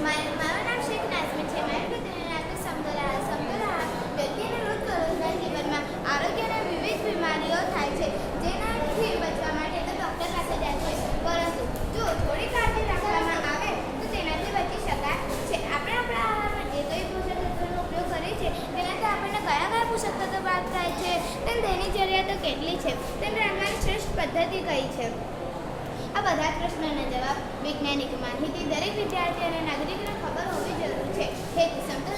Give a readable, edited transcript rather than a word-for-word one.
મારું નામ શેખ નાઝમીન છે. મારી પ્રતિનિધિત્વ સમતોલ આહાર વ્યક્તિના રોજબરોજના જીવનમાં આરોગ્યના વિવિધ બીમારીઓ થાય છે, જેનાથી બચવા માટે તો ડૉક્ટર પાસે જાય છે, પરંતુ જો થોડી કાળજી રાખવામાં આવે તો તેનાથી બચી શકાય છે. આપણે આપણા આહારમાં જે કંઈ પોષક તત્વોનો ઉપયોગ કરીએ છીએ તેનાથી આપણને કયા કયા પોષક તત્વો પ્રાપ્ત થાય છે, તેની જરૂરિયાતો કેટલી છે, તેને જાણવાની શ્રેષ્ઠ પદ્ધતિ કઈ છે. આ બધા જ પ્રશ્નોના જવાબ વૈજ્ઞાનિક માહિતી દરેક વિદ્યાર્થી અને નાગરિકને ખબર હોવી જરૂરી છે. હેતુ સમતોલ